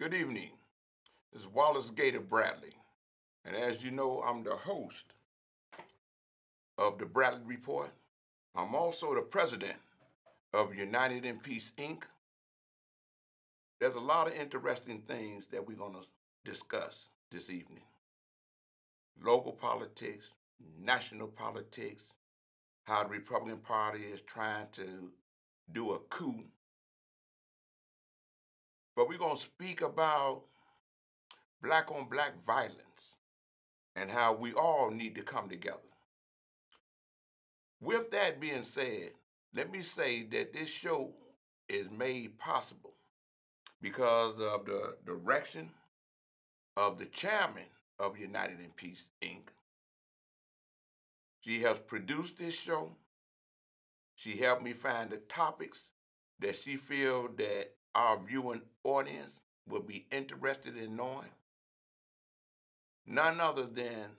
Good evening. This is Wallace Gator Bradley. And as you know, I'm the host of the Bradley Report. I'm also the president of United in Peace, Inc. There's a lot of interesting things that we're going to discuss this evening. Local politics, national politics, how the Republican Party is trying to do a coup. But we're going to speak about black on black violence and how we all need to come together. With that being said, let me say that this show is made possible because of the direction of the chairman of United in Peace, Inc. She has produced this show. She helped me find the topics that she feels that our viewing audience will be interested in knowing. None other than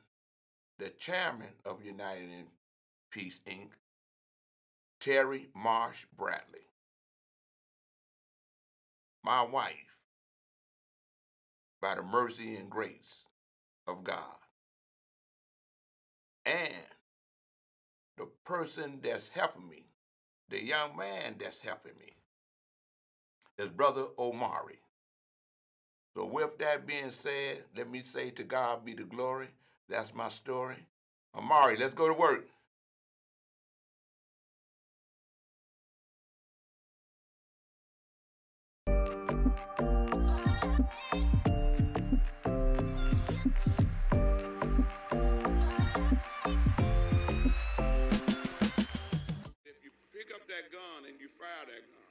the chairman of United in Peace, Inc., Terry Marsh Bradley. My wife, by the mercy and grace of God. And the person that's helping me, the young man that's helping me, is Brother Omari. So with that being said, let me say to God be the glory. That's my story. Omari, let's go to work. If you pick up that gun and you fire that gun,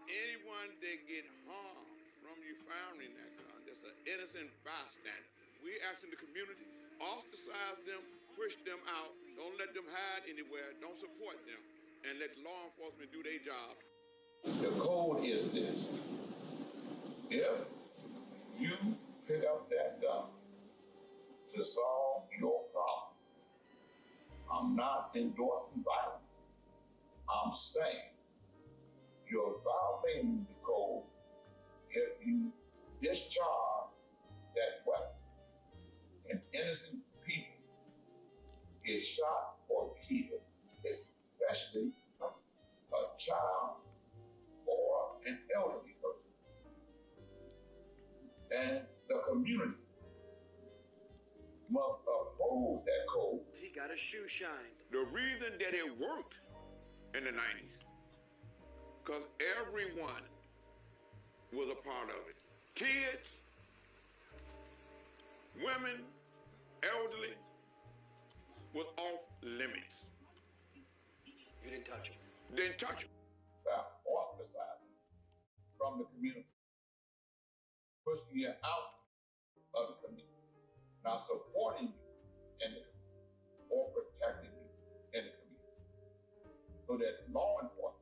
anyone that get harmed from you firing that gun, that's an innocent bystander. We asking the community, ostracize them, push them out, don't let them hide anywhere, don't support them, and let law enforcement do their job. The code is this. If you pick up that gun to solve your problem, I'm not endorsing violence. I'm saying you're violating the code if you discharge that weapon and innocent people get shot or killed, especially a child or an elderly person. And the community must uphold that code. He got his shoe shined. The reason that it worked in the 90s, because everyone was a part of it. Kids, women, elderly, was off limits. You didn't touch him. Didn't touch them. By ostracizing from the community, pushing you out of the community, not supporting you in the community, or protecting you in the community, so that law enforcement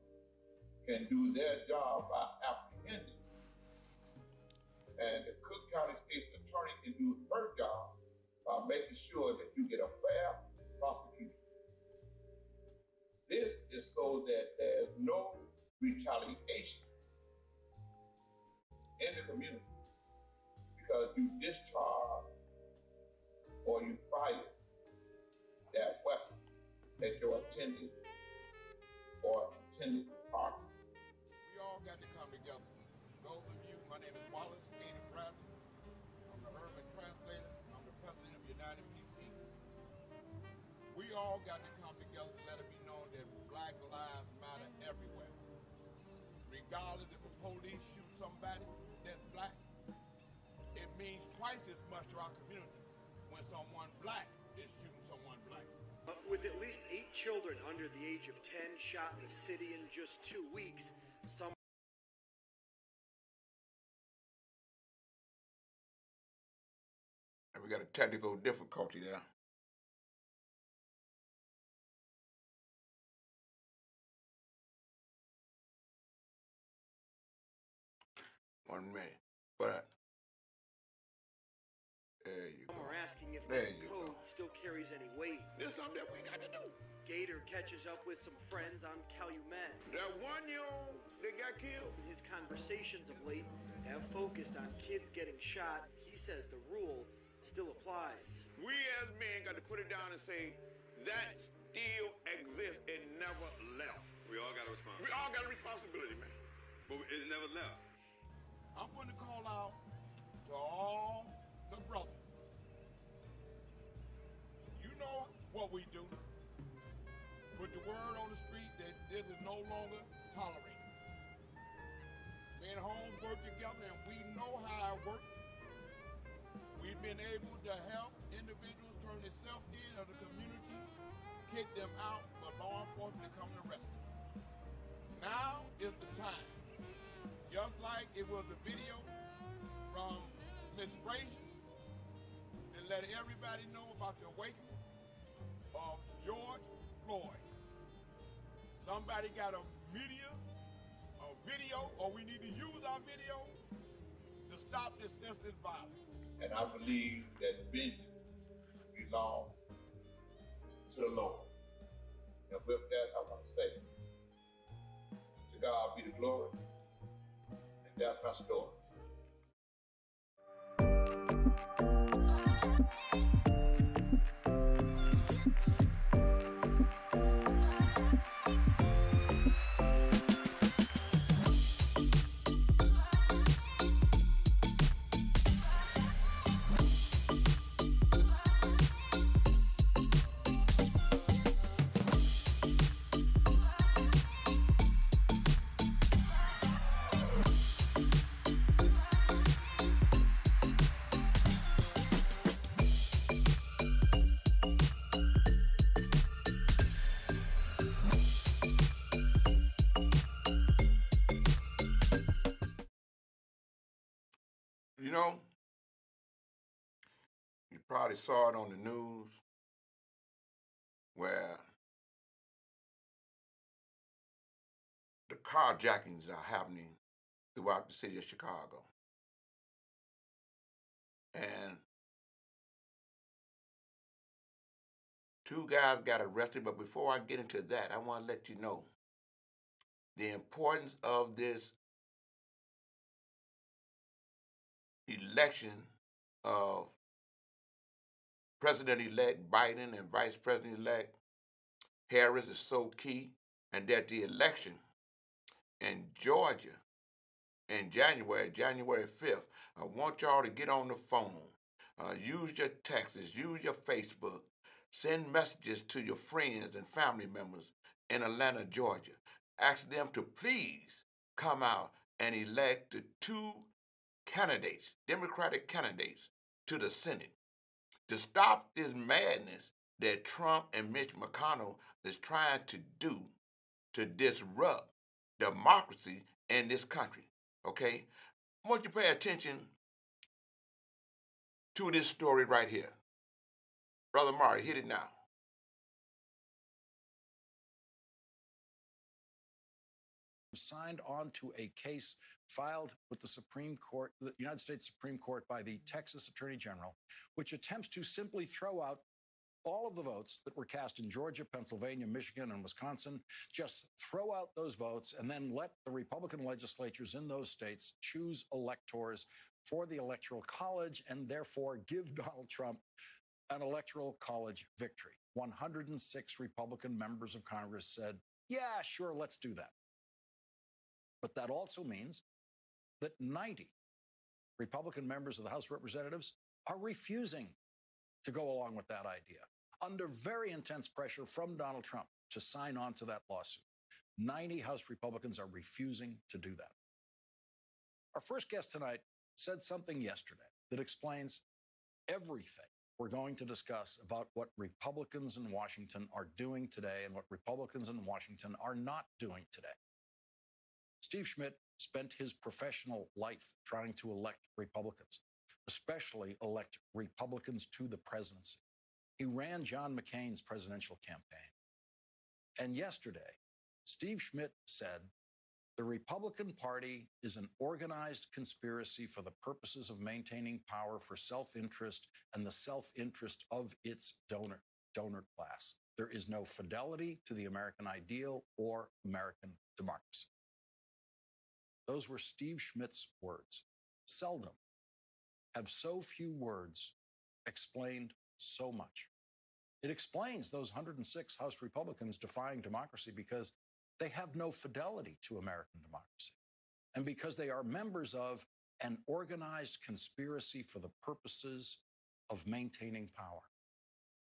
can do their job by apprehending. And the Cook County State's Attorney can do her job by making sure that you get a fair prosecution. This is so that there's no retaliation in the community because you discharge or you fire that weapon at your intended partner. We all got to come together. Those of you, my name is Wallace Gator Bradley. I'm the urban translator. I'm the president of United Peace, Inc. We all got to come together to let it be known that Black lives matter everywhere. Regardless if the police shoot somebody that's black, it means twice as much to our community when someone black is shooting someone black. With at least 8 children under the age of 10 shot in the city in just 2 weeks, some... We got a technical difficulty there. One minute, but there you go. Some are asking if There the you code go. still still carries any weight. There's something that we got to do. Gator catches up with some friends on Calumet. That 1-year-old that got killed. His conversations of late have focused on kids getting shot. He says the rule still applies. We as men got to put it down and say that still exists and never left. We all got a responsibility. We all got a responsibility, man. But it never left. I'm going to call out to all the brothers. You know what we do. Put the word on the street that this is no longer tolerated. Me and Holmes work together and we know how it works. We've been able to help individuals turn themselves in of the community, kick them out, but law enforcement come to arrest them. Now is the time. Just like it was a video from Miss Frazier to let everybody know about the awakening of George Floyd. Somebody got a video, or we need to use our video to stop this senseless violence. And I believe that vengeance belongs to the Lord. And with that, I want to say, to God be the glory. And that's my story. You know, you probably saw it on the news where the carjackings are happening throughout the city of Chicago. And 2 guys got arrested, but before I get into that, I want to let you know the importance of this election of President-elect Biden and Vice President-elect Harris is so key, and that the election in Georgia in January 5th, I want y'all to get on the phone, use your texts, use your Facebook, send messages to your friends and family members in Atlanta, Georgia. Ask them to please come out and elect the 2 candidates, Democratic candidates, to the Senate to stop this madness that Trump and Mitch McConnell is trying to do to disrupt democracy in this country, okay? I want you to pay attention to this story right here. Brother Mari, hit it now. Signed on to a case filed with the Supreme Court, the United States Supreme Court, by the Texas Attorney General, which attempts to simply throw out all of the votes that were cast in Georgia, Pennsylvania, Michigan, and Wisconsin, just throw out those votes and then let the Republican legislatures in those states choose electors for the Electoral College and therefore give Donald Trump an Electoral College victory. 106 Republican members of Congress said, yeah, sure, let's do that. But that also means that 90 Republican members of the House of Representatives are refusing to go along with that idea, under very intense pressure from Donald Trump to sign on to that lawsuit. 90 House Republicans are refusing to do that. Our first guest tonight said something yesterday that explains everything we're going to discuss about what Republicans in Washington are doing today and what Republicans in Washington are not doing today. Steve Schmidt spent his professional life trying to elect Republicans, especially elect Republicans to the presidency. He ran John McCain's presidential campaign. And yesterday, Steve Schmidt said The Republican Party is an organized conspiracy for the purposes of maintaining power for self-interest and the self-interest of its donor class. There is no fidelity to the American ideal or American democracy. Those were Steve Schmidt's words. Seldom have so few words explained so much. It explains those 106 House Republicans defying democracy because they have no fidelity to American democracy, and because they are members of an organized conspiracy for the purposes of maintaining power.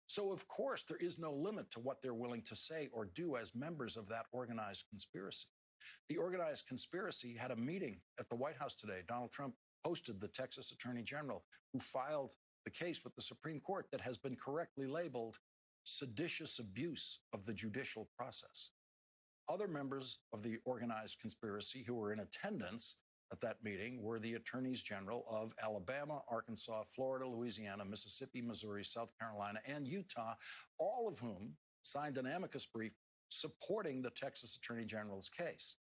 So, of course, there is no limit to what they're willing to say or do as members of that organized conspiracy. The organized conspiracy had a meeting at the White House today. Donald Trump hosted the Texas Attorney General, who filed the case with the Supreme Court that has been correctly labeled seditious abuse of the judicial process. Other members of the organized conspiracy who were in attendance at that meeting were the attorneys general of Alabama, Arkansas, Florida, Louisiana, Mississippi, Missouri, South Carolina, and Utah, all of whom signed an amicus brief supporting the Texas Attorney General's case.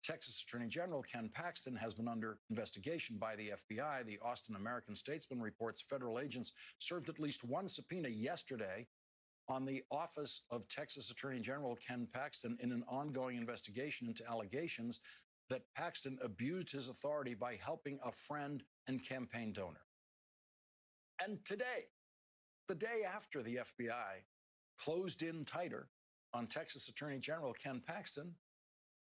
Texas Attorney General Ken Paxton has been under investigation by the FBI. The Austin American-Statesman reports federal agents served at least one subpoena yesterday on the office of Texas Attorney General Ken Paxton in an ongoing investigation into allegations that Paxton abused his authority by helping a friend and campaign donor. And today, the day after the FBI closed in tighter on Texas Attorney General Ken Paxton,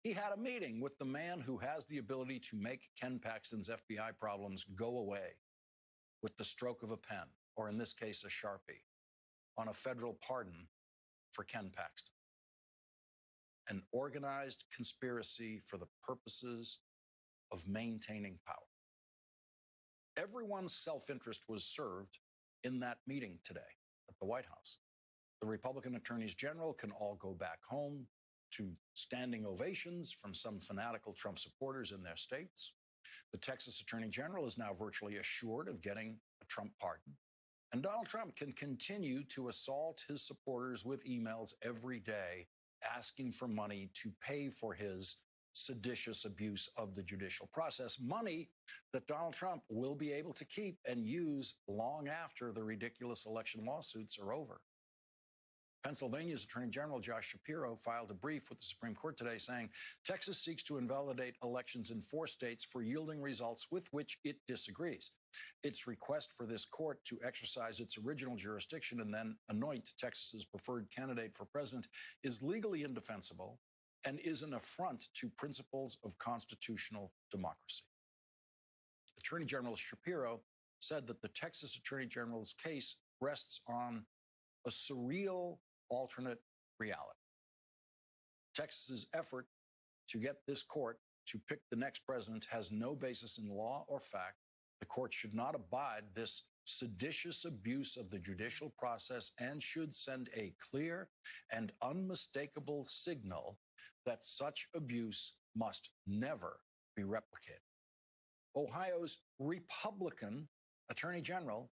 he had a meeting with the man who has the ability to make Ken Paxton's FBI problems go away with the stroke of a pen, or in this case, a Sharpie, on a federal pardon for Ken Paxton. An organized conspiracy for the purposes of maintaining power. Everyone's self-interest was served in that meeting today at the White House. The Republican attorneys general can all go back home to standing ovations from some fanatical Trump supporters in their states. The Texas Attorney General is now virtually assured of getting a Trump pardon. And Donald Trump can continue to assault his supporters with emails every day asking for money to pay for his seditious abuse of the judicial process, money that Donald Trump will be able to keep and use long after the ridiculous election lawsuits are over. Pennsylvania's Attorney General Josh Shapiro filed a brief with the Supreme Court today saying Texas seeks to invalidate elections in 4 states for yielding results with which it disagrees. Its request for this court to exercise its original jurisdiction and then anoint Texas's preferred candidate for president is legally indefensible and is an affront to principles of constitutional democracy. Attorney General Shapiro said that the Texas Attorney General's case rests on a surreal alternate reality. Texas's effort to get this court to pick the next president has no basis in law or fact. The court should not abide this seditious abuse of the judicial process and should send a clear and unmistakable signal that such abuse must never be replicated. Ohio's Republican Attorney General,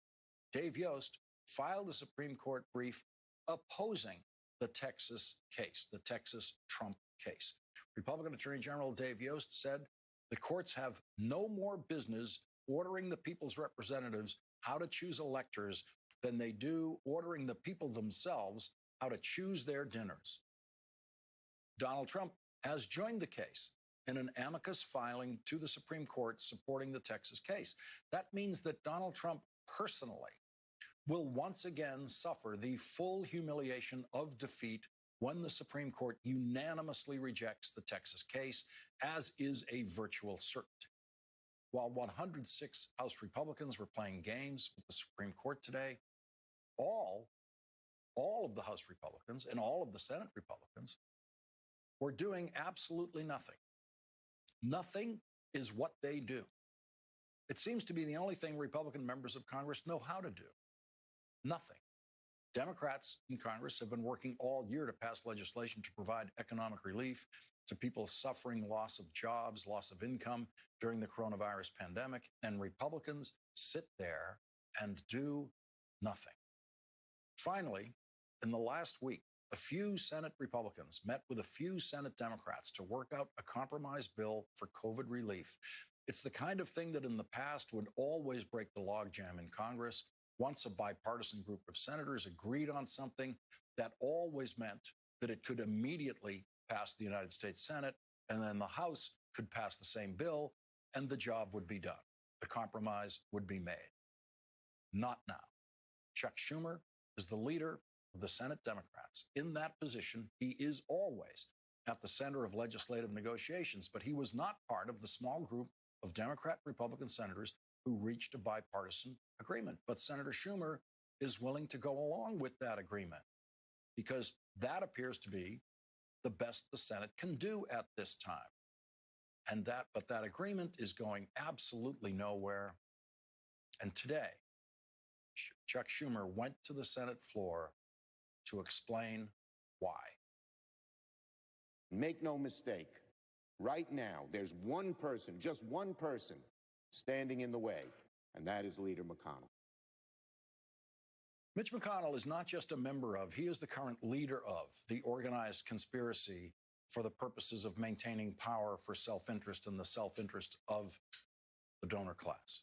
Dave Yost, filed a Supreme Court brief opposing the Texas case, the Texas Trump case. Republican Attorney General Dave Yost said the courts have no more business ordering the people's representatives how to choose electors than they do ordering the people themselves how to choose their dinners. Donald Trump has joined the case in an amicus filing to the Supreme Court supporting the Texas case. That means that Donald Trump personally will once again suffer the full humiliation of defeat when the Supreme Court unanimously rejects the Texas case, as is a virtual certainty. While 106 House Republicans were playing games with the Supreme Court today, all of the House Republicans and all of the Senate Republicans were doing absolutely nothing. Nothing is what they do. It seems to be the only thing Republican members of Congress know how to do. Nothing. Democrats in Congress have been working all year to pass legislation to provide economic relief to people suffering loss of jobs, loss of income during the coronavirus pandemic, and Republicans sit there and do nothing. Finally, in the last week, a few Senate Republicans met with a few Senate Democrats to work out a compromise bill for COVID relief. It's the kind of thing that in the past would always break the logjam in Congress. Once a bipartisan group of senators agreed on something, that always meant that it could immediately pass the United States Senate, and then the House could pass the same bill, and the job would be done. The compromise would be made. Not now. Chuck Schumer is the leader of the Senate Democrats. In that position, he is always at the center of legislative negotiations, but he was not part of the small group of Democrat Republican senators who reached a bipartisan agreement. But Senator Schumer is willing to go along with that agreement because that appears to be the best the Senate can do at this time. But that agreement is going absolutely nowhere. And today, Chuck Schumer went to the Senate floor to explain why. Make no mistake, right now, there's one person, just one person, standing in the way, and that is Leader McConnell. Mitch McConnell is not just a member of, he is the current leader of the organized conspiracy for the purposes of maintaining power for self-interest and the self-interest of the donor class.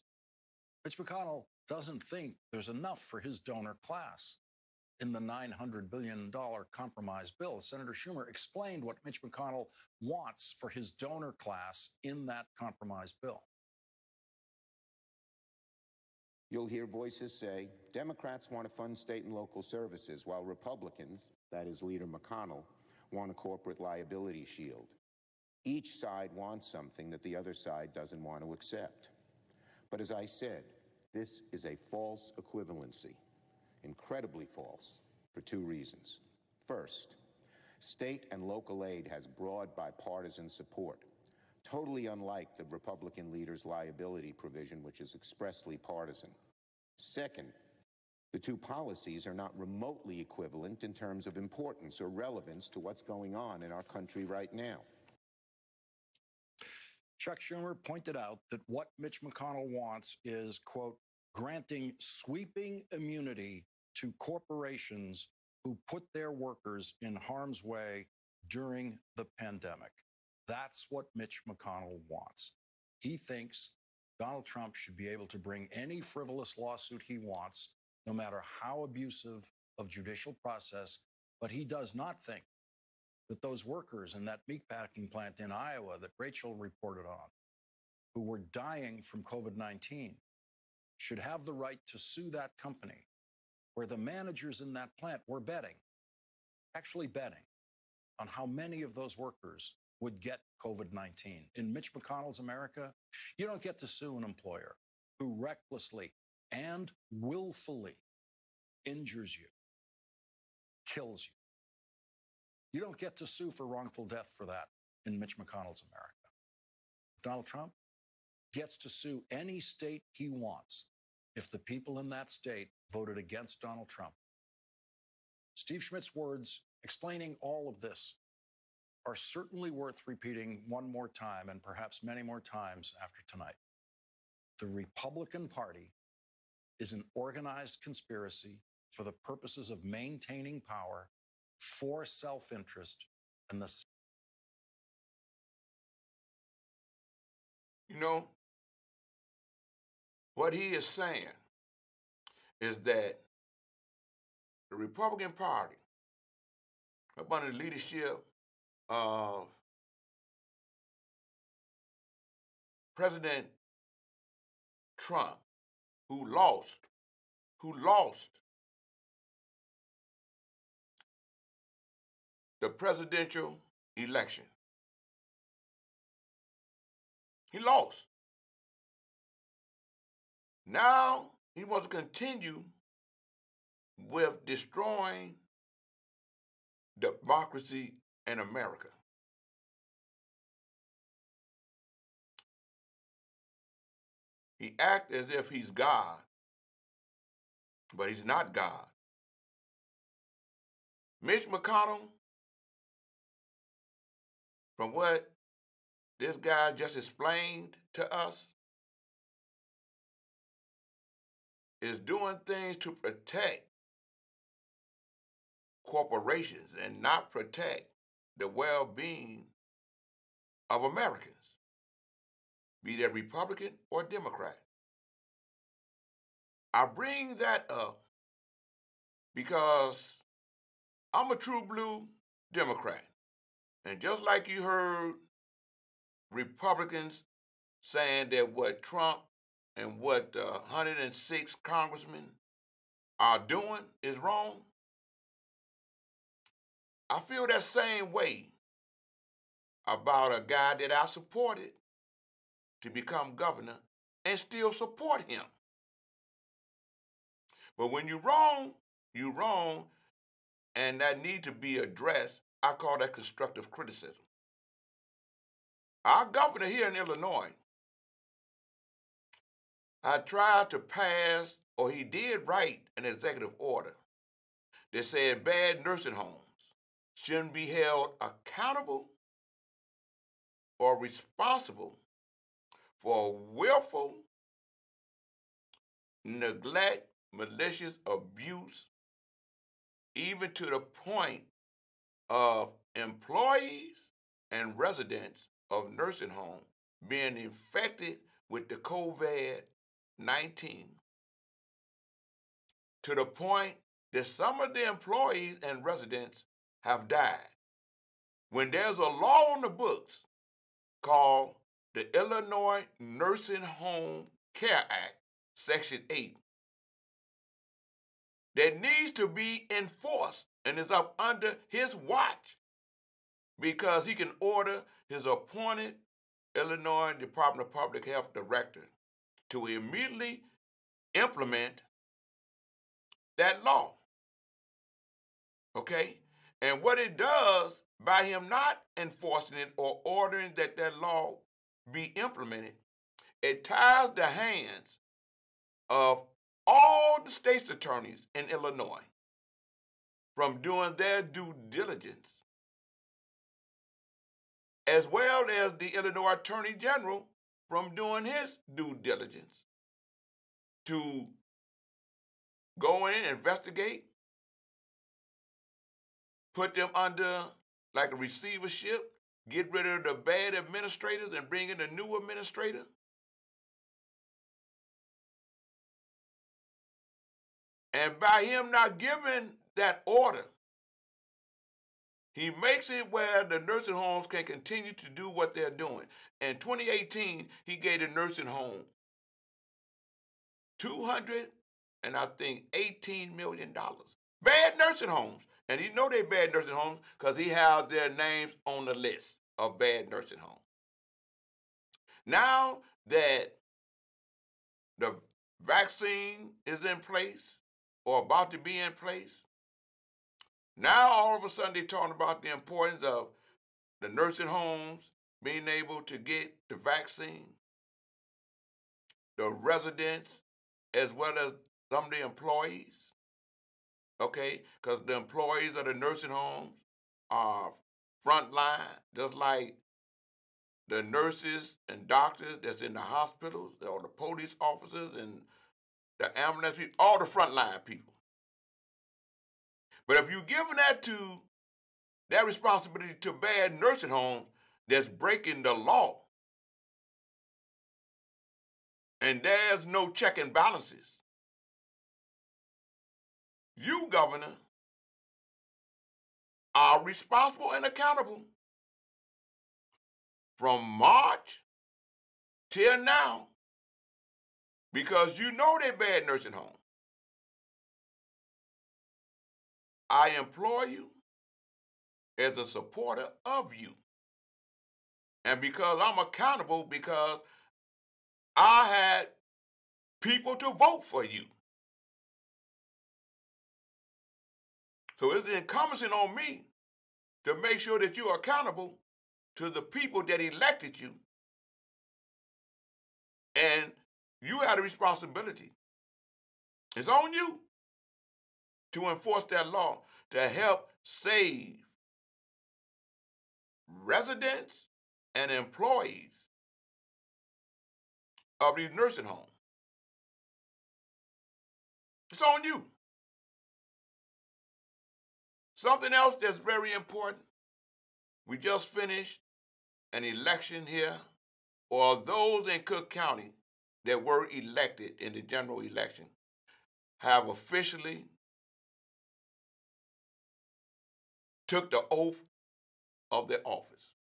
Mitch McConnell doesn't think there's enough for his donor class in the $900 billion compromise bill. Senator Schumer explained what Mitch McConnell wants for his donor class in that compromise bill. You'll hear voices say Democrats want to fund state and local services, while Republicans, that is Leader McConnell, want a corporate liability shield. Each side wants something that the other side doesn't want to accept. But as I said, this is a false equivalency, incredibly false, for two reasons. First, state and local aid has broad bipartisan support, totally unlike the Republican leader's liability provision, which is expressly partisan. Second, the two policies are not remotely equivalent in terms of importance or relevance to what's going on in our country right now. Chuck Schumer pointed out that what Mitch McConnell wants is, quote, granting sweeping immunity to corporations who put their workers in harm's way during the pandemic. That's what Mitch McConnell wants. He thinks Donald Trump should be able to bring any frivolous lawsuit he wants, no matter how abusive of judicial process, but he does not think that those workers in that meatpacking plant in Iowa that Rachel reported on, who were dying from COVID-19, should have the right to sue that company where the managers in that plant were actually betting on how many of those workers would get COVID-19. In Mitch McConnell's America, you don't get to sue an employer who recklessly and willfully injures you, kills you. You don't get to sue for wrongful death for that in Mitch McConnell's America. Donald Trump gets to sue any state he wants if the people in that state voted against Donald Trump. Steve Schmidt's words explaining all of this are certainly worth repeating one more time and perhaps many more times after tonight. The Republican Party is an organized conspiracy for the purposes of maintaining power for self-interest and the... You know, what he is saying is that the Republican Party, up under the leadership of President Trump, who lost the presidential election. He lost. Now he wants to continue with destroying democracy in America. He acts as if he's God, but he's not God. Mitch McConnell, from what this guy just explained to us, is doing things to protect corporations and not protect the well-being of Americans, be they Republican or Democrat. I bring that up because I'm a true blue Democrat. And just like you heard Republicans saying that what Trump and what 106 congressmen are doing is wrong, I feel that same way about a guy that I supported to become governor and still support him. But when you're wrong, and that need to be addressed. I call that constructive criticism. Our governor here in Illinois, I tried to pass, or he did write an executive order that said bad nursing homes shouldn't be held accountable or responsible for willful neglect, malicious abuse, even to the point of employees and residents of nursing homes being infected with the COVID-19, to the point that some of the employees and residents have died. When there's a law on the books called the Illinois Nursing Home Care Act, Section 8, that needs to be enforced and is up under his watch, because he can order his appointed Illinois Department of Public Health director to immediately implement that law. Okay? And what it does, by him not enforcing it or ordering that that law be implemented, it ties the hands of all the state's attorneys in Illinois from doing their due diligence, as well as the Illinois Attorney General from doing his due diligence to go in and investigate, put them under like a receivership, get rid of the bad administrators and bring in a new administrator. And by him not giving that order, he makes it where the nursing homes can continue to do what they're doing. In 2018, he gave the nursing home $218 million. Bad nursing homes. And he know they're bad nursing homes because he has their names on the list of bad nursing homes. Now that the vaccine is in place or about to be in place, now all of a sudden they're talking about the importance of the nursing homes being able to get the vaccine, the residents, as well as some of the employees. Okay, because the employees of the nursing homes are frontline, just like the nurses and doctors that's in the hospitals, or the police officers and the ambulance people, all the frontline people. But if you're giving that responsibility to bad nursing homes that's breaking the law, and there's no check and balances, you, Governor, are responsible and accountable from March till now, because you know they're bad nursing homes. I implore you as a supporter of you, and because I'm accountable, because I had people to vote for you. So it's incumbent on me to make sure that you're accountable to the people that elected you. And you have a responsibility. It's on you to enforce that law, to help save residents and employees of these nursing homes. It's on you. Something else that's very important, we just finished an election here, or those in Cook County that were elected in the general election have officially took the oath of their office.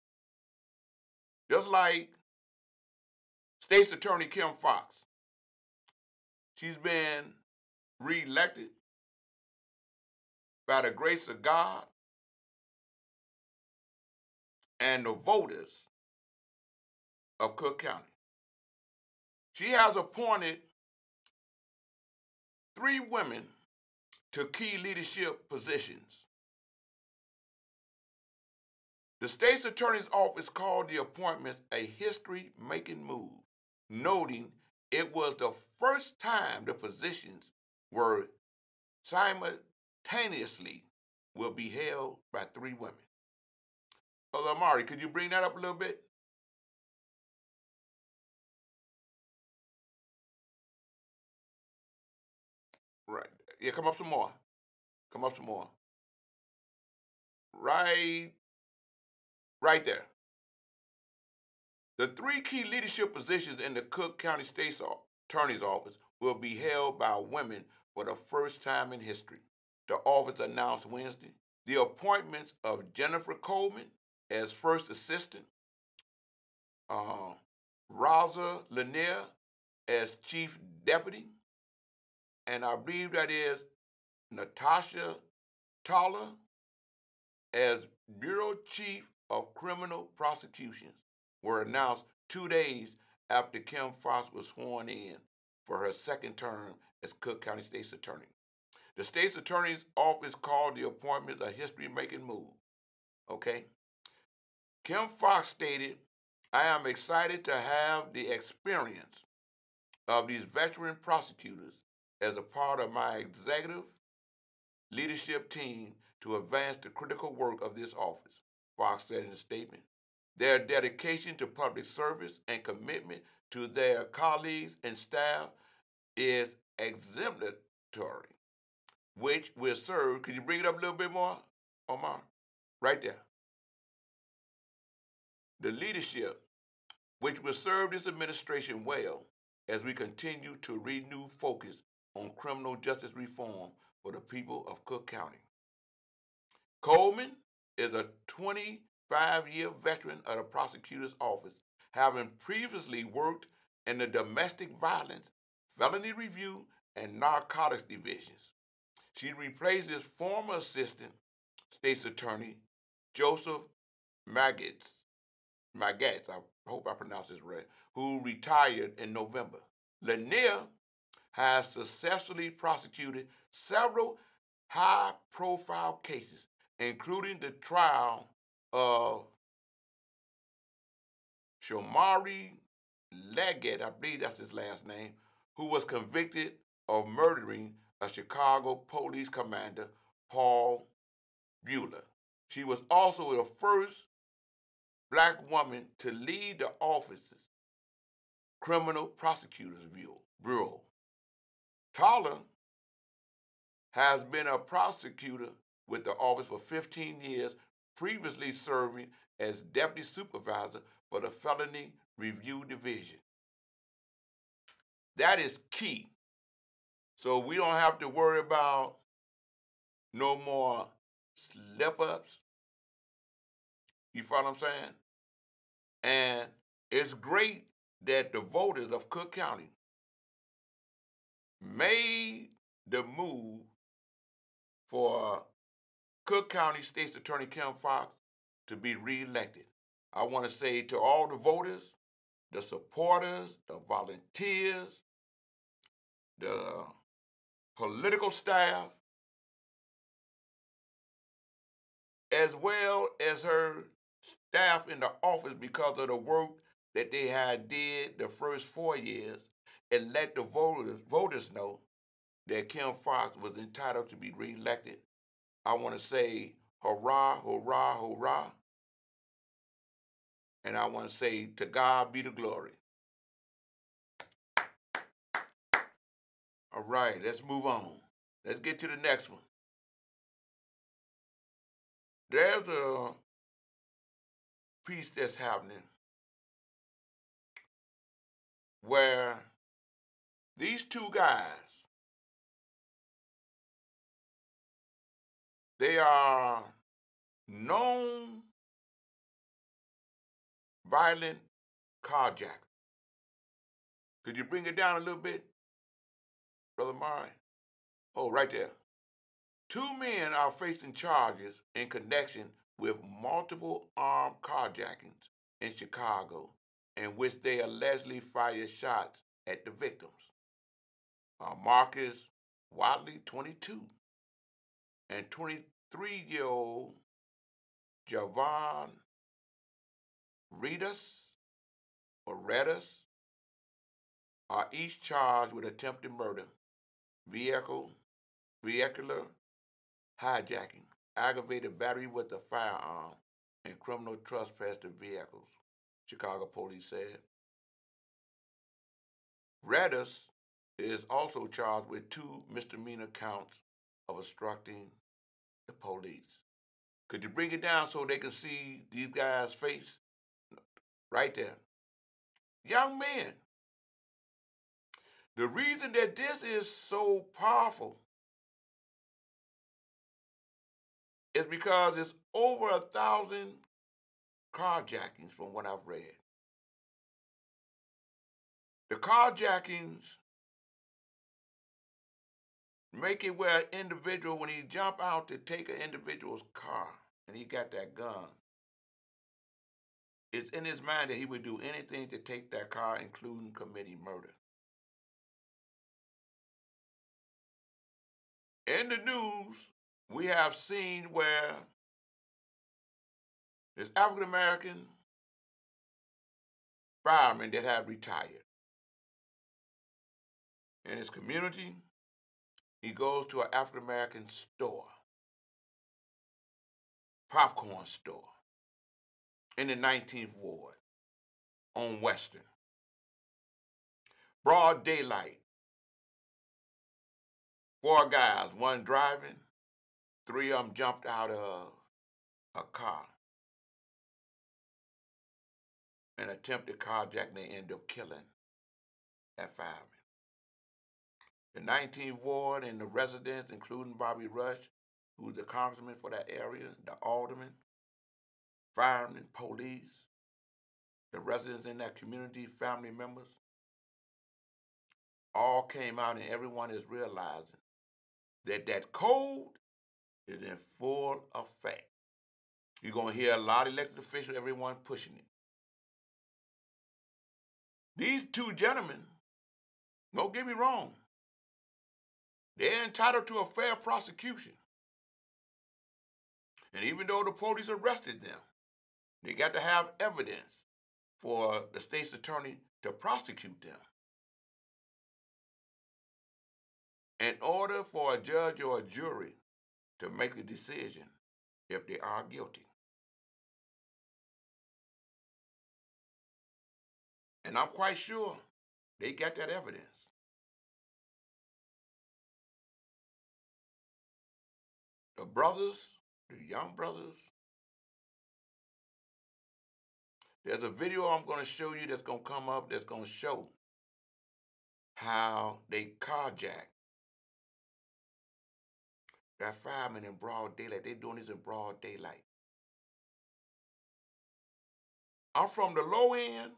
Just like State's Attorney Kim Foxx, she's been reelected by the grace of God and the voters of Cook County. She has appointed 3 women to key leadership positions. The state's attorney's office called the appointments a history-making move, noting it was the first time the positions were simultaneously will be held by 3 women. Brother Amari, could you bring that up a little bit? Right. Yeah, come up some more. Come up some more. Right there. The 3 key leadership positions in the Cook County State's Attorney's Office will be held by women for the first time in history. The office announced Wednesday the appointments of Jennifer Coleman as first assistant, Raza Lanier as chief deputy, and I believe that is Natasha Toller as bureau chief of criminal prosecutions were announced 2 days after Kim Foxx was sworn in for her second term as Cook County State's Attorney. The State's Attorney's Office called the appointment a history-making move. Okay? Kim Foxx stated, "I am excited to have the experience of these veteran prosecutors as a part of my executive leadership team to advance the critical work of this office," Foxx said in a statement. Their dedication to public service and commitment to their colleagues and staff is exemplary, which will serve. Could you bring it up a little bit more, Omar? Right there. The leadership, which will serve this administration well as we continue to renew focus on criminal justice reform for the people of Cook County. Coleman is a 25-year veteran of the prosecutor's office, having previously worked in the domestic violence, felony review, and narcotics divisions. She replaces former assistant state's attorney Joseph Magats, I hope I pronounced this right, who retired in November. Lanier has successfully prosecuted several high-profile cases, including the trial of Shomari Leggett, I believe that's his last name, who was convicted of murdering a Chicago police commander, Paul Bueller. She was also the first Black woman to lead the office's Criminal Prosecutors Bureau. Toller has been a prosecutor with the office for 15 years, previously serving as deputy supervisor for the Felony Review Division. That is key. So we don't have to worry about no more slip-ups. You follow what I'm saying? And it's great that the voters of Cook County made the move for Cook County State's Attorney Kim Foxx to be reelected. I want to say to all the voters, the supporters, the volunteers, the political staff, as well as her staff in the office because of the work that they had did the first 4 years, and let the voters know that Kim Foxx was entitled to be reelected. I want to say hurrah, hurrah, hurrah. And I want to say to God be the glory. All right, let's move on. Let's get to the next one. there's a piece that's happening where these two guys, they are known violent carjackers. Could you bring it down a little bit, Brother Murray? Oh, right there. Two men are facing charges in connection with multiple armed carjackings in Chicago in which they allegedly fired shots at the victims. Marcus Watley, 22, and 23-year-old Javon Redus are each charged with attempted murder, vehicular hijacking, aggravated battery with a firearm, and criminal trespass to vehicles, Chicago police said. Redus is also charged with 2 misdemeanor counts of obstructing the police. Could you bring it down so they can see these guys' face? Right there. Young men, the reason that this is so powerful is because it's over 1,000 carjackings from what I've read. The carjackings make it where an individual, when he jump out to take an individual's car and he got that gun, it's in his mind that he would do anything to take that car, including committing murder. In the news, we have seen where this African-American fireman that had retired. In his community, he goes to an African-American store, popcorn store, in the 19th Ward on Western. Broad daylight. 4 guys, 1 driving, 3 of them jumped out of a car and attempted carjacking. They ended up killing that fireman. The 19th Ward and the residents, including Bobby Rush, who's the congressman for that area, the alderman, firemen, police, the residents in that community, family members, all came out, and everyone is realizing that that code is in full effect. You're going to hear a lot of elected officials, everyone pushing it. These 2 gentlemen, don't get me wrong, they're entitled to a fair prosecution. And even though the police arrested them, they got to have evidence for the state's attorney to prosecute them. In order for a judge or a jury to make a decision if they are guilty. And I'm quite sure they got that evidence. The brothers, the young brothers, there's a video I'm going to show you that's going to come up that's going to show how they carjacked that fireman in broad daylight. They're doing this in broad daylight. I'm from the low end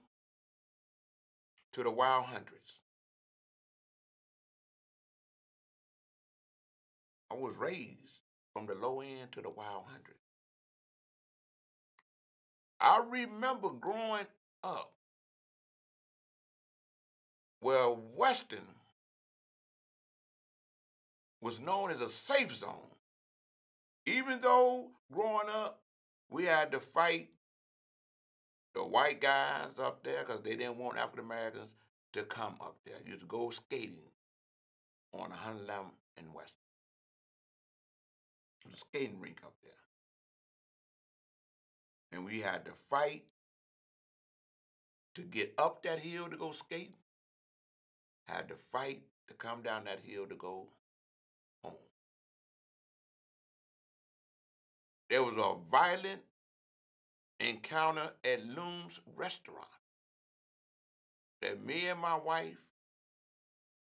to the wild hundreds. I was raised from the low end to the wild hundreds. I remember growing up where Western was known as a safe zone. Even though growing up, we had to fight the white guys up there because they didn't want African Americans to come up there. You used to go skating on 111 in Western. There was a skating rink up there. And we had to fight to get up that hill to go skating. Had to fight to come down that hill to go home. there was a violent encounter at Loom's restaurant that me and my wife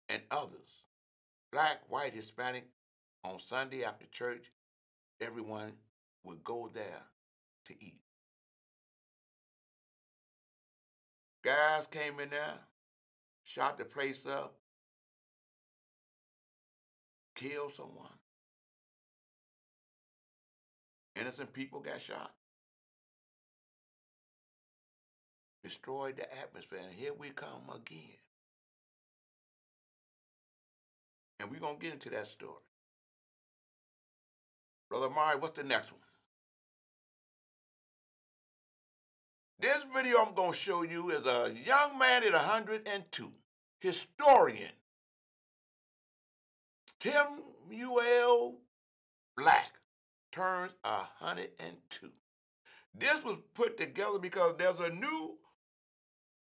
and others, black, white, Hispanic, on Sunday after church, everyone would go there to eat. Guys came in there, shot the place up, killed someone. Innocent people got shot. Destroyed the atmosphere, and here we come again. And we're going to get into that story. Brother Mari, what's the next one? This video I'm going to show you is a young man at 102, historian, Timuel Black, turns 102. This was put together because there's a new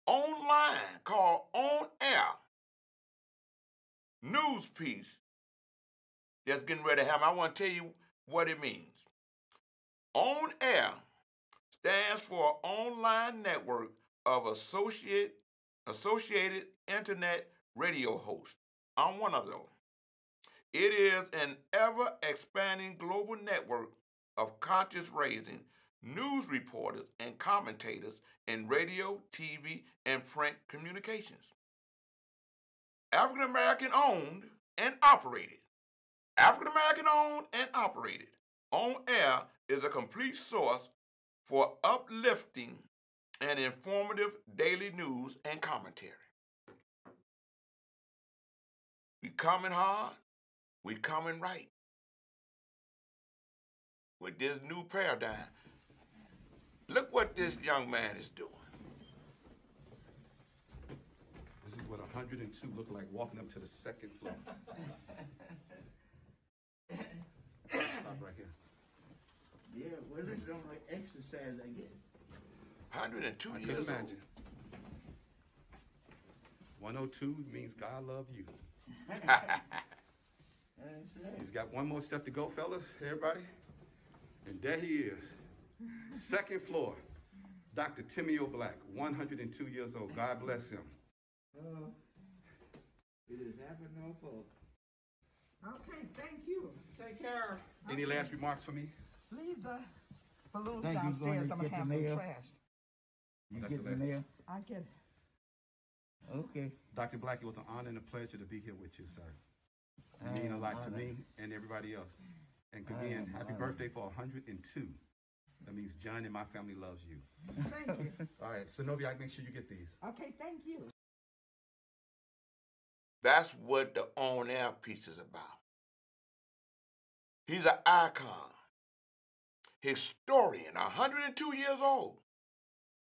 online called On Air news piece that's getting ready to happen. I want to tell you what it means. On Air stands for Online Network of Associated Internet Radio Hosts. I'm one of those. It is an ever-expanding global network of conscience-raising news reporters and commentators in radio, TV, and print communications. African-American owned and operated. African-American owned and operated. On Air is a complete source for uplifting and informative daily news and commentary. We coming hard, we coming right. With this new paradigm, look what this young man is doing. This is what 102 look like walking up to the second floor. Stop right here. Yeah, well, it's the only exercise I get. 102 I years can old. imagine. 102 means God love you. That's right. He's got one more step to go, fellas, everybody. And there he is. Second floor. Dr. Timuel Black, 102 years old. God bless him. Oh, it is happening no fault. Okay, thank you. Take care. Any last remarks for me? Leave the balloons Thank you. downstairs. I'm gonna Get the have them mail. trashed. You That's get the the mail? I get it. Okay. Dr. Black, it was an honor and a pleasure to be here with you, sir. You I mean a am lot to honored. me and everybody else. And I again, am happy honored. birthday for 102. That means John and my family loves you. Thank you. All right, Zenobia, make sure you get these. Okay, thank you. That's what the On Air piece is about. He's an icon, historian, 102 years old,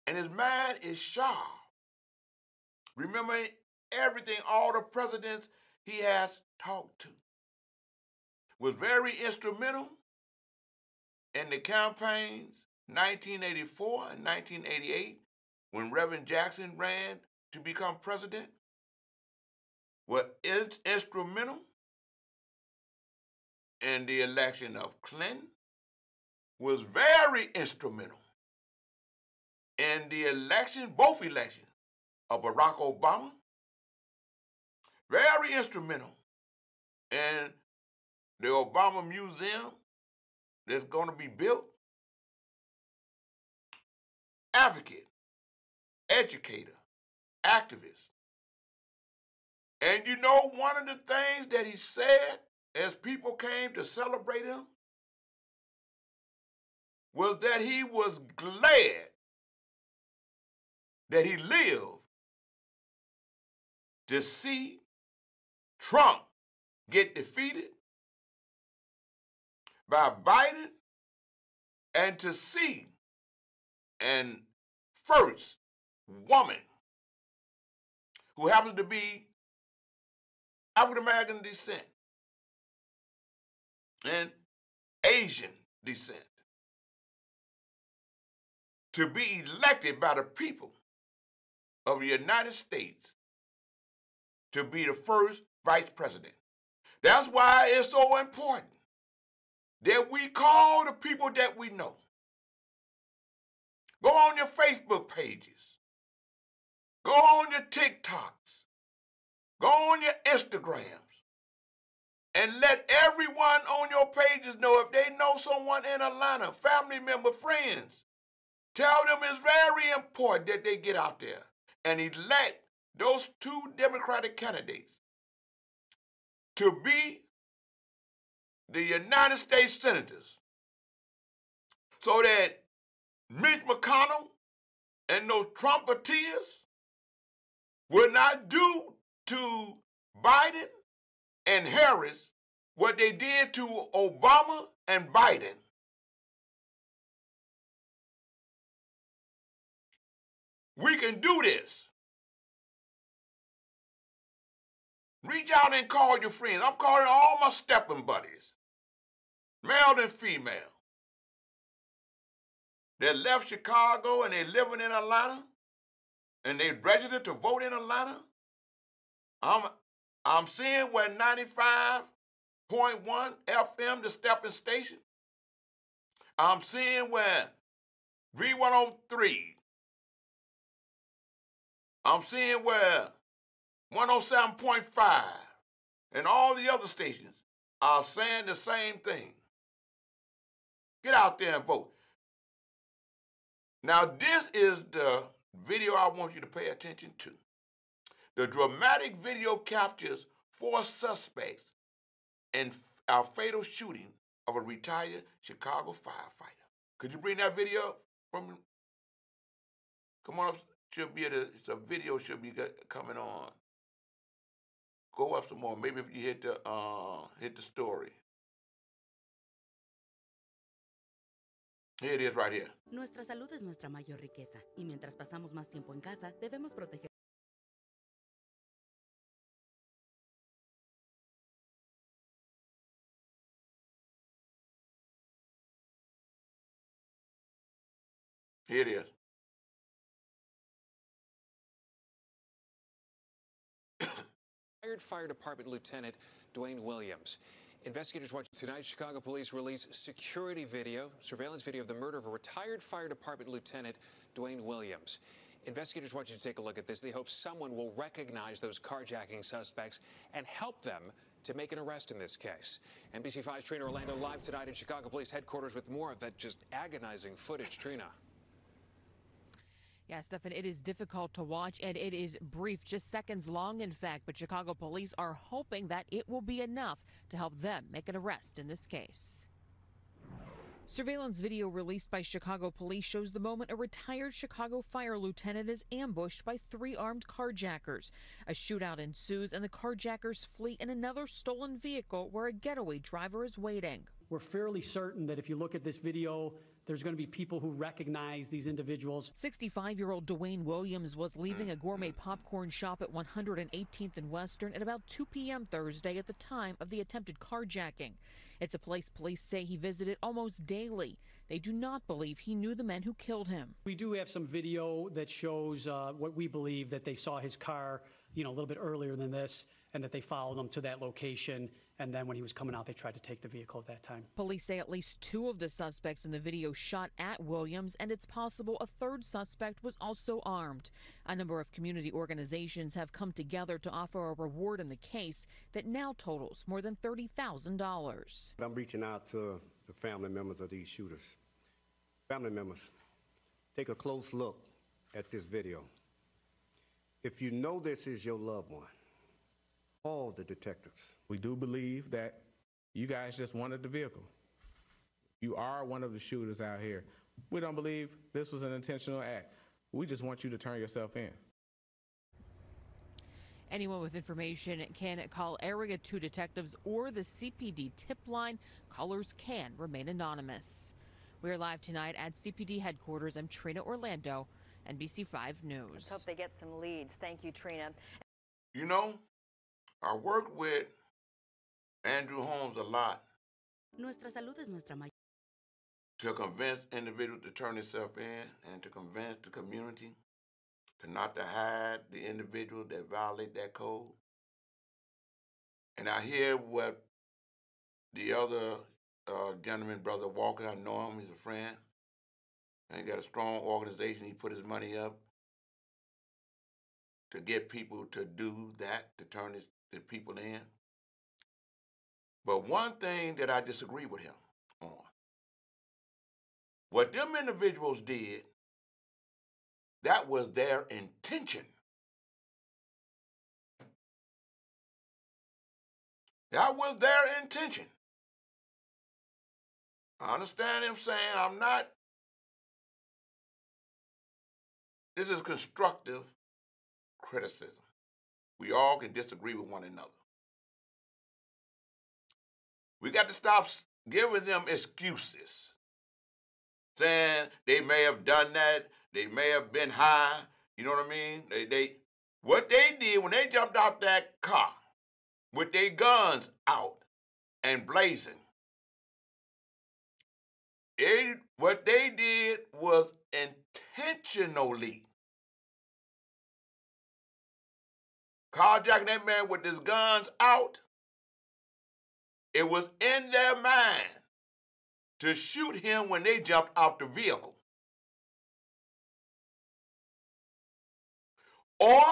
and his mind is sharp. Remembering everything, all the presidents he has talked to. Was very instrumental in the campaigns 1984 and 1988 when Reverend Jackson ran to become president. Was instrumental in the election of Clinton. Was very instrumental in the election, both elections, of Barack Obama. Very instrumental in the Obama Museum that's going to be built. Advocate, educator, activist. And you know one of the things that he said as people came to celebrate him was that he was glad that he lived to see Trump get defeated by Biden and to see an first woman who happens to be African-American descent and Asian descent to be elected by the people of the United States to be the first vice president. That's why it's so important that we call the people that we know. Go on your Facebook pages. Go on your TikToks. Go on your Instagrams. And let everyone on your pages know if they know someone in Atlanta, family member, friends. Tell them it's very important that they get out there and elect those two Democratic candidates to be the United States senators so that Mitch McConnell and those Trumpeteers will not do to Biden and Harris what they did to Obama and Biden. We can do this. Reach out and call your friends. I'm calling all my stepping buddies, male and female, that left Chicago and they living in Atlanta and they registered to vote in Atlanta. I'm seeing where 95.1 FM, the stepping station. I'm seeing where V103. I'm seeing where 107.5 and all the other stations are saying the same thing. Get out there and vote. Now, this is the video I want you to pay attention to. The dramatic video captures 4 suspects in a fatal shooting of a retired Chicago firefighter. Could you bring that video up from? Come on up. Should be it's a video should be coming on. Go up some more. Maybe if you hit the story. Here it is right here. Nuestra salud es nuestra mayor riqueza y mientras pasamos más tiempo en casa, debemos proteger. Here it is. Retired Fire Department Lieutenant Dwayne Williams. Investigators watch tonight. Chicago police release security video, surveillance video of the murder of a retired fire department lieutenant, Dwayne Williams. Investigators want you to take a look at this. They hope someone will recognize those carjacking suspects and help them to make an arrest in this case. NBC5's Trina Orlando live tonight in Chicago Police headquarters with more of that just agonizing footage. Trina. Yeah, Stefan, it is difficult to watch, and it is brief, just seconds long, in fact, but Chicago police are hoping that it will be enough to help them make an arrest in this case. Surveillance video released by Chicago police shows the moment a retired Chicago fire lieutenant is ambushed by 3 armed carjackers. A shootout ensues, and the carjackers flee in another stolen vehicle where a getaway driver is waiting. We're fairly certain that if you look at this video, there's going to be people who recognize these individuals. 65-year-old Dwayne Williams was leaving a gourmet popcorn shop at 118th and Western at about 2 p.m. Thursday at the time of the attempted carjacking. It's a place police say he visited almost daily. They do not believe he knew the men who killed him. We do have some video that shows what we believe that they saw his car, a little bit earlier than this, and that they followed him to that location. And then when he was coming out, they tried to take the vehicle at that time. Police say at least 2 of the suspects in the video shot at Williams, and it's possible a 3rd suspect was also armed. A number of community organizations have come together to offer a reward in the case that now totals more than $30,000. I'm reaching out to the family members of these shooters. Family members, take a close look at this video. If you know this is your loved one, call the detectives. We do believe that you guys just wanted the vehicle. You are one of the shooters out here. We don't believe this was an intentional act. We just want you to turn yourself in. Anyone with information can call Area 2 detectives or the CPD tip line. Callers can remain anonymous. We're live tonight at CPD headquarters. I'm Trina Orlando, NBC5 News. Let's hope they get some leads. Thank you, Trina. I work with Andrew Holmes a lot Nuestra salud es nuestra mayor. to convince individuals to turn themselves in and to convince the community to not to hide the individuals that violate that code. And I hear what the other gentleman, Brother Walker. I know him. He's a friend. And he got a strong organization. He put his money up to get people to do that, to turn the people in. But one thing that I disagree with him on, what them individuals did, that was their intention. That was their intention. I understand him saying, this is constructive criticism. We all can disagree with one another. We got to stop giving them excuses, saying they may have done that, they may have been high, you know what I mean? What they did when they jumped out that car with their guns out and blazing, what they did was intentionally carjacking that man with his guns out. It was in their mind to shoot him when they jumped out the vehicle. Or,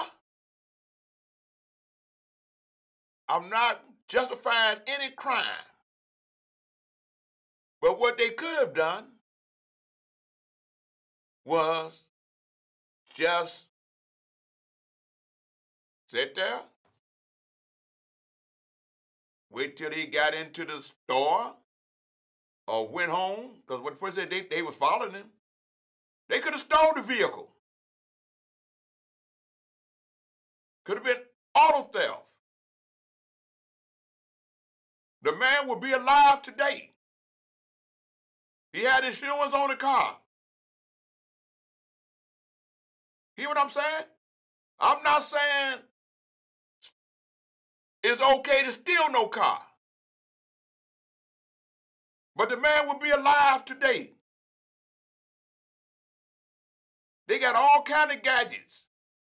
I'm not justifying any crime, but what they could have done was just sit there, wait till he got into the store or went home, because what the person said, they was following him. They could have stole the vehicle. Could have been auto theft. The man would be alive today. He had insurance on the car. Hear what I'm saying? I'm not saying it's okay to steal no car. But the man would be alive today. They got all kind of gadgets.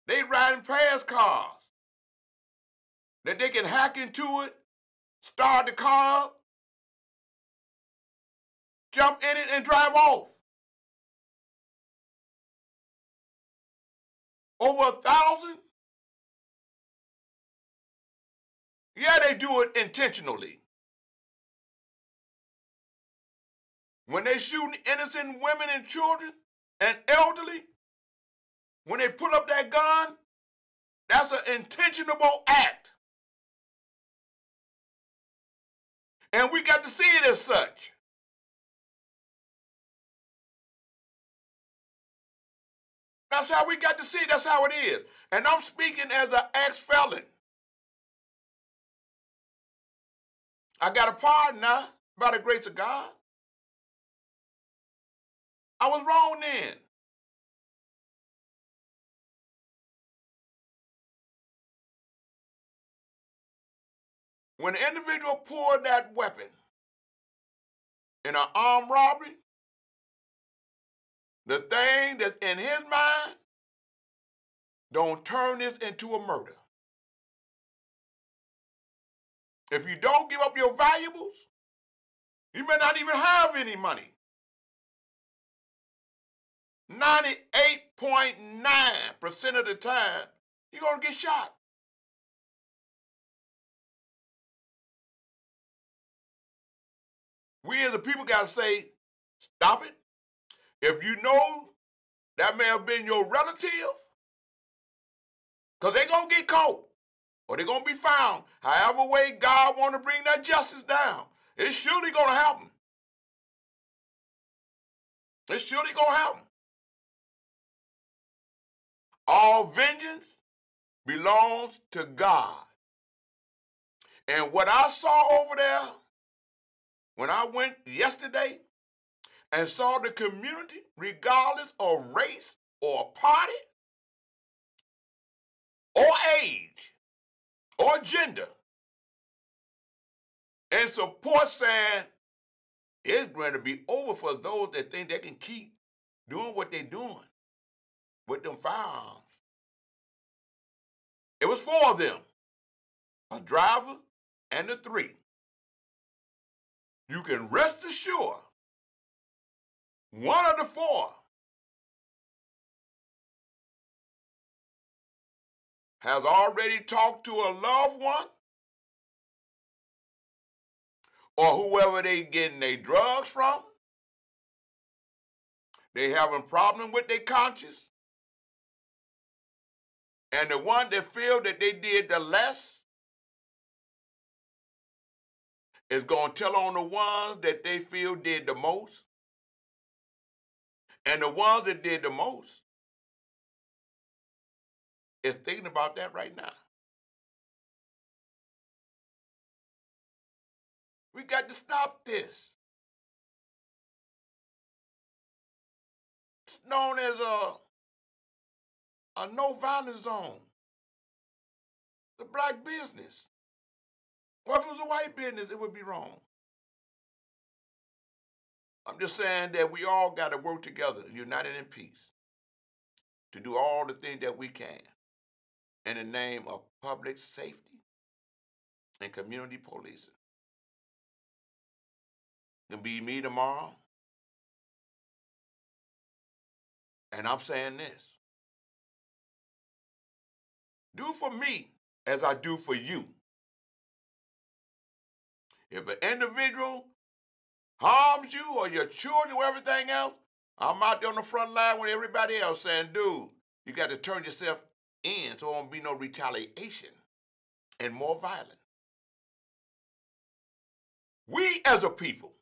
They riding past cars that they can hack into it, start the car up, jump in it, and drive off. Over 1,000? Yeah, they do it intentionally. When they shooting innocent women and children and elderly, when they pull up that gun, that's an intentional act. And we got to see it as such. That's how we got to see it. That's how it is. And I'm speaking as an ex-felon. I got a pardon now by the grace of God. I was wrong then. When the individual pulled that weapon in an armed robbery, the thing that's in his mind, don't turn this into a murder. If you don't give up your valuables, you may not even have any money. 98.9% of the time, you're going to get shot. We as a people got to say, stop it. If you know that may have been your relative, because they're going to get caught or they're going to be found. However way God want to bring that justice down, it's surely going to happen. It's surely going to happen. All vengeance belongs to God. And what I saw over there when I went yesterday and saw the community, regardless of race or party or age or gender, and support saying it's going to be over for those that think they can keep doing what they're doing with them firearms. It was 4 of them, a driver and the 3. you can rest assured one of the four has already talked to a loved one or whoever they getting their drugs from. They having problem with their conscience. And the one that feel that they did the less is going to tell on the ones that they feel did the most. And the ones that did the most is thinking about that right now. We got to stop this. It's known as a no violence zone. The black business. What if it was a white business? It would be wrong. I'm just saying that we all got to work together, united in peace, to do all the things that we can in the name of public safety and community policing. It can be me tomorrow. And I'm saying this. Do for me as I do for you. If an individual harms you or your children or everything else, I'm out there on the front line with everybody else saying, dude, you got to turn yourself in so there won't be no retaliation and more violence. We as a people,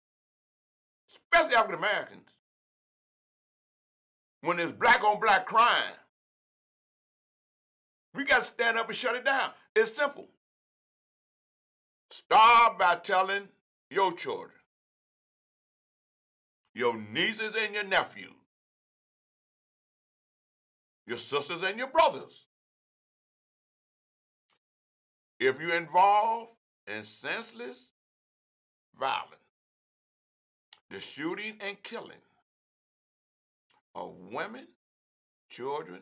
especially African Americans, when there's black on black crime, we got to stand up and shut it down. It's simple. Start by telling your children, your nieces and your nephews, your sisters and your brothers, if you're involved in senseless violence, the shooting and killing of women, children,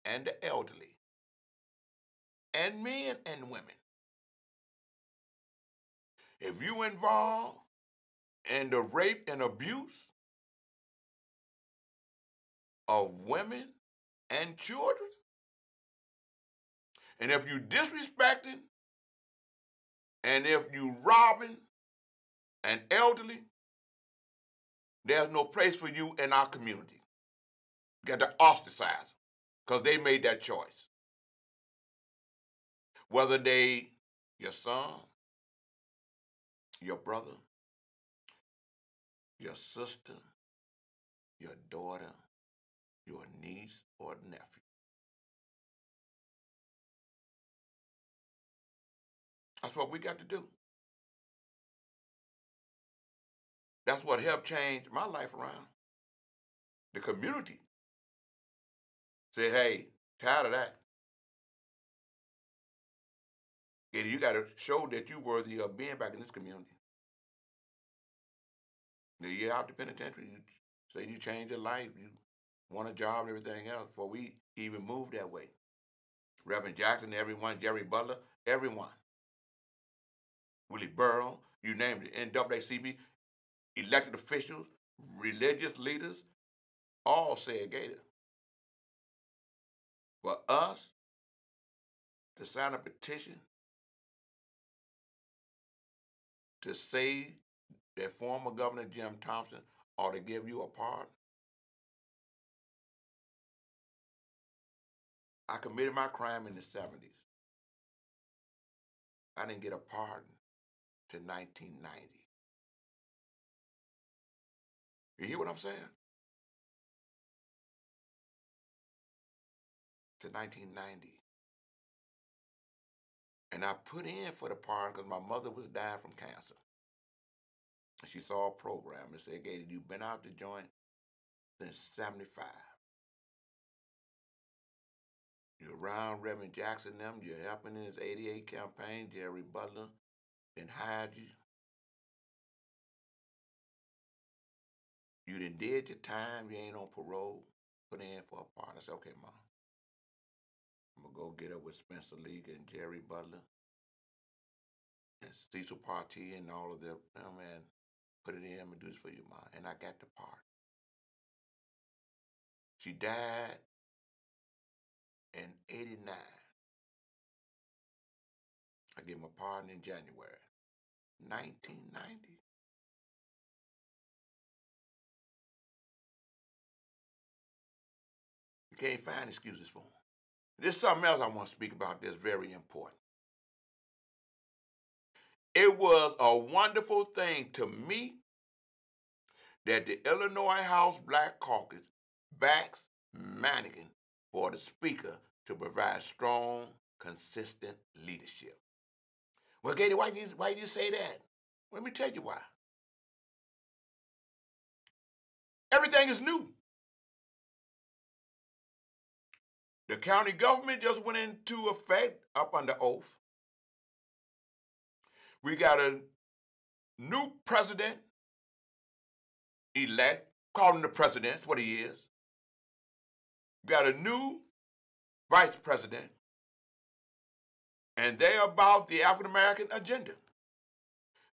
and the elderly, and men and women, if you involved in the rape and abuse of women and children, and if you disrespecting, and if you robbing an elderly, there's no place for you in our community. You got to ostracize them because they made that choice. Whether they your son, your brother, your sister, your daughter, your niece, or nephew. That's what we got to do. That's what helped change my life around. The community said, hey, tired of that. And you got to show that you're worthy of being back in this community. The year out the penitentiary, you say you changed your life, you want a job and everything else before we even moved that way. Reverend Jackson, everyone, Jerry Butler, everyone. Willie Burrow, you name it, NAACP, elected officials, religious leaders, all segregated. For us to sign a petition to say that former Governor Jim Thompson ought to give you a pardon. I committed my crime in the 70s. I didn't get a pardon till 1990. You hear what I'm saying? To 1990. And I put in for the pardon because my mother was dying from cancer. She saw a program and said, Gator, you've been out the joint since 75. You're around Reverend Jackson and them. You're helping in his 88 campaign. Jerry Butler didn't hide you. You done did your time. You ain't on parole. Put in for a pardon. I said, okay, Mom. I'm going to go get up with Spencer League and Jerry Butler and Cecil Partee and all of them. Oh, man, put it in, I'm going to do this for you, Ma. And I got the part. She died in 89. I gave my pardon in January 1990. You can't find excuses for them. There's something else I want to speak about that's very important. It was a wonderful thing to me that the Illinois House Black Caucus backs Madigan for the Speaker to provide strong, consistent leadership. Well, Katie, why do you say that? Let me tell you why. Everything is new. The county government just went into effect up under oath. We got a new president-elect, call him the president, that's what he is. We got a new vice president, and they're about the African-American agenda.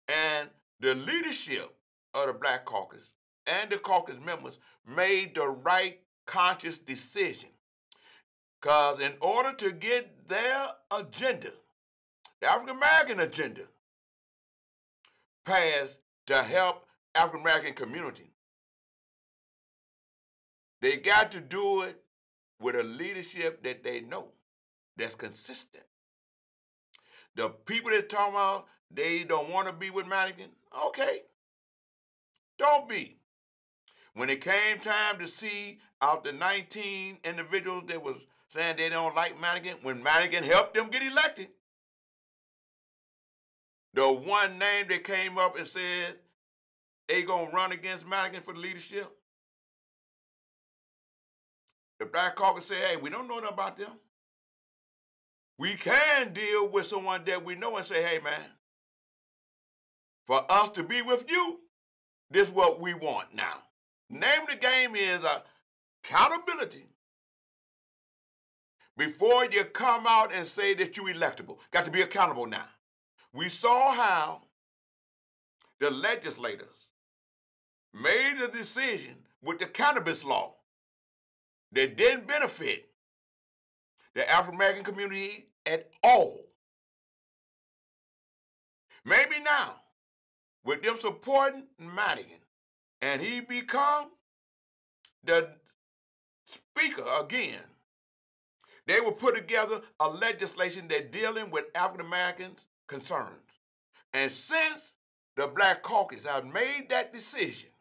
And the leadership of the Black Caucus and the caucus members made the right conscious decision. Because in order to get their agenda, the African-American agenda, passed to help African-American community, they got to do it with a leadership that they know, that's consistent. The people that talk about they don't want to be with Madigan, okay, don't be. When it came time to see out the 19 individuals that was saying they don't like Madigan, when Madigan helped them get elected, the one name that came up and said they gonna run against Madigan for the leadership, the Black Caucus said, hey, we don't know nothing about them. We can deal with someone that we know and say, hey, man, for us to be with you, this is what we want now. Name of the game is accountability. Before you come out and say that you're electable, got to be accountable now. We saw how the legislators made a decision with the cannabis law that didn't benefit the African-American community at all. Maybe now, with them supporting Madigan, and he become the speaker again, they will put together a legislation that dealing with African Americans' concerns. And since the Black Caucus have made that decision,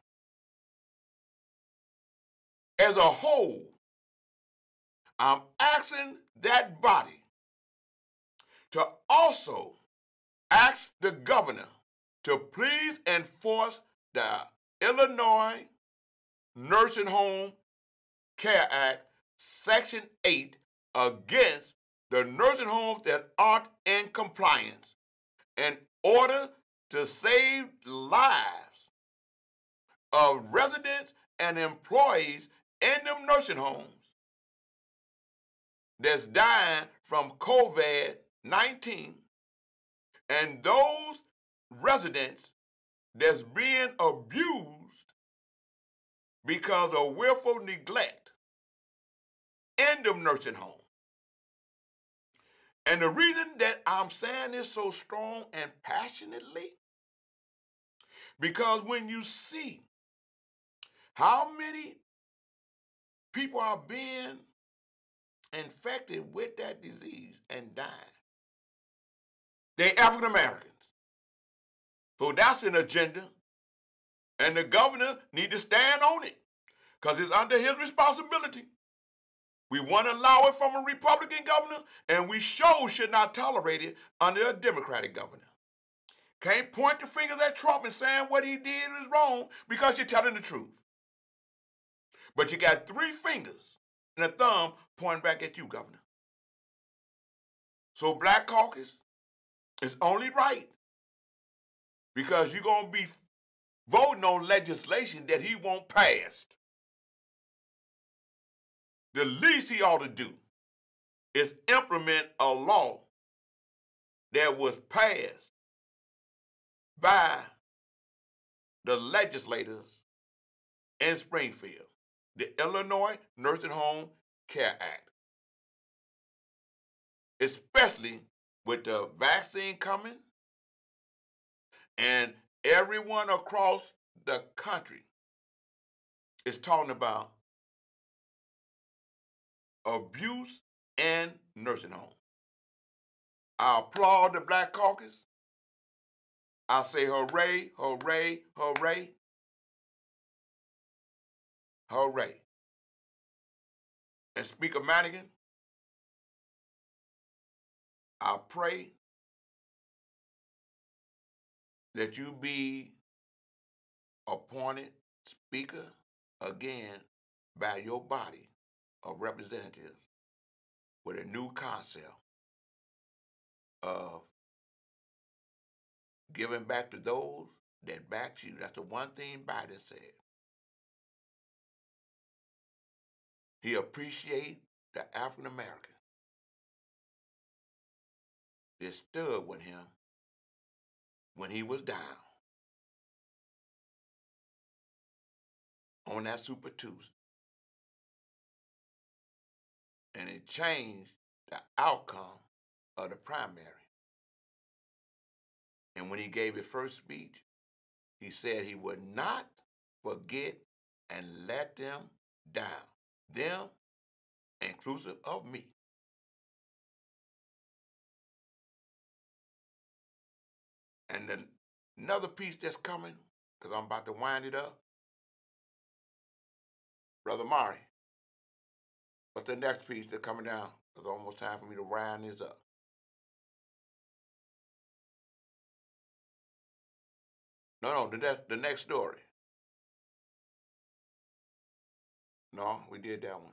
as a whole, I'm asking that body to also ask the governor to please enforce the Illinois Nursing Home Care Act, Section 8, against the nursing homes that aren't in compliance in order to save lives of residents and employees in them nursing homes that's dying from COVID-19, and those residents that's being abused because of willful neglect in them nursing homes. And the reason that I'm saying this so strong and passionately, because when you see how many people are being infected with that disease and dying, they're African Americans. So that's an agenda, and the governor need to stand on it because it's under his responsibility. We want to allow it from a Republican governor, and we sure should not tolerate it under a Democratic governor. Can't point the fingers at Trump and saying what he did is wrong because you're telling the truth. But you got 3 fingers and a thumb pointing back at you, Governor. So Black Caucus is only right because you're going to be voting on legislation that he won't pass. The least he ought to do is implement a law that was passed by the legislators in Springfield, the Illinois Nursing Home Care Act, especially with the vaccine coming and everyone across the country is talking about abuse in nursing homes. I applaud the Black Caucus. I say hooray, hooray, hooray, hooray. And Speaker Madigan, I pray that you be appointed Speaker again by your body of representatives with a new concept of giving back to those that backed you. That's the one thing Biden said. He appreciated the African American that stood with him when he was down on that Super Tuesday. And it changed the outcome of the primary. And when he gave his first speech, he said he would not forget and let them down. Them, inclusive of me. And another piece that's coming, because I'm about to wind it up, Brother Mari, what's the next piece that's coming down? It's almost time for me to round this up. No, the next story. No, we did that one.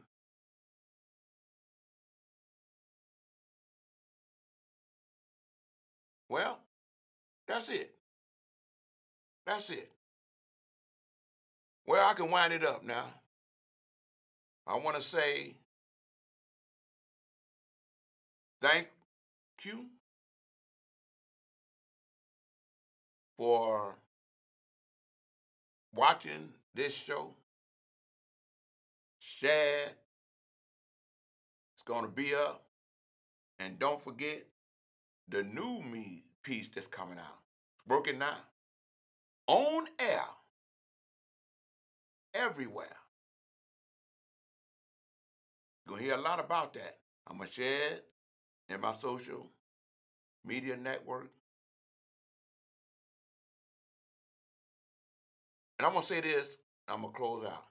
Well, that's it. That's it. Well, I can wind it up now. I want to say thank you for watching this show. Share. It's going to be up. And don't forget the new me piece that's coming out. It's working now. On air. Everywhere. You're going to hear a lot about that. I'm going to share it in my social media network. And I'm going to say this, I'm going to close out.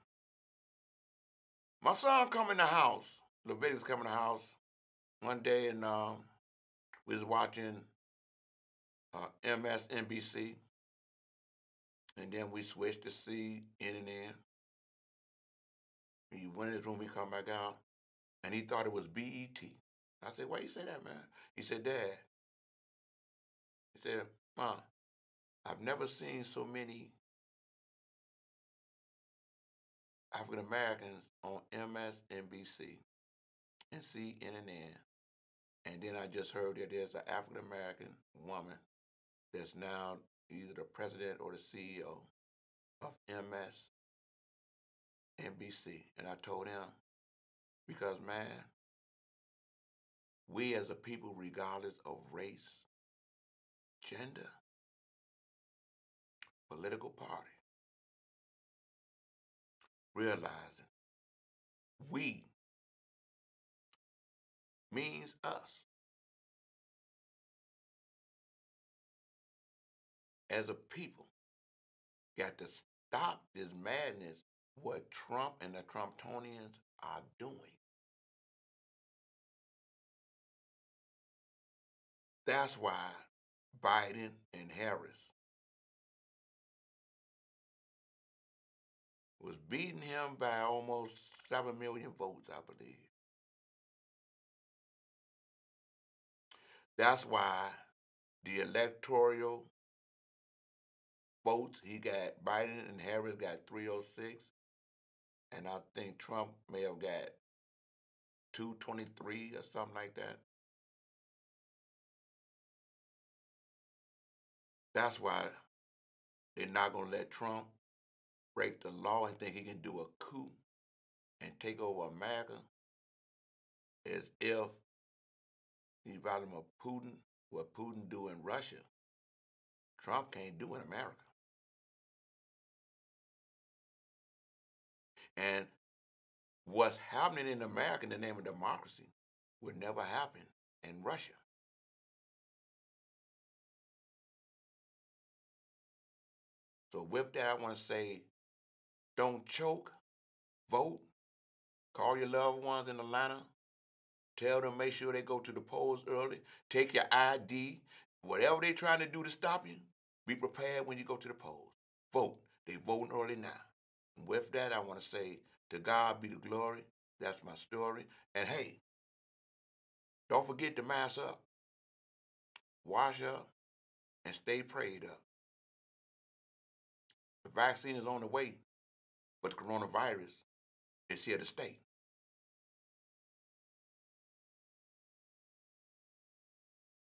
My son come in the house, Leviticus come in the house one day, and we was watching MSNBC, and then we switched to CNN. He went in his room, he come back out, and he thought it was BET. I said, why you say that, man? He said, Dad. He said, Mom, I've never seen so many African Americans on MSNBC and CNN. And then I just heard that there's an African American woman that's now either the president or the CEO of MSNBC. And I told him, because, man, we as a people, regardless of race, gender, political party, realizing we means us. As a people, got to stop this madness, what Trump and the Trumptonians are doing. That's why Biden and Harris was beating him by almost 7 million votes, I believe. That's why the electoral votes, Biden and Harris got 306, and I think Trump may have got 223 or something like that. That's why They're not going to let Trump break the law and think he can do a coup and take over America as if he's Vladimir Putin, what Putin do in Russia, Trump can't do in America. And what's happening in America in the name of democracy would never happen in Russia. So with that, I want to say, don't choke, vote, call your loved ones in Atlanta, tell them make sure they go to the polls early, take your ID, whatever they're trying to do to stop you, be prepared when you go to the polls. Vote. They're voting early now. And with that, I want to say, to God be the glory. That's my story. And hey, don't forget to mask up, wash up, and stay prayed up. The vaccine is on the way, but the coronavirus is here to stay.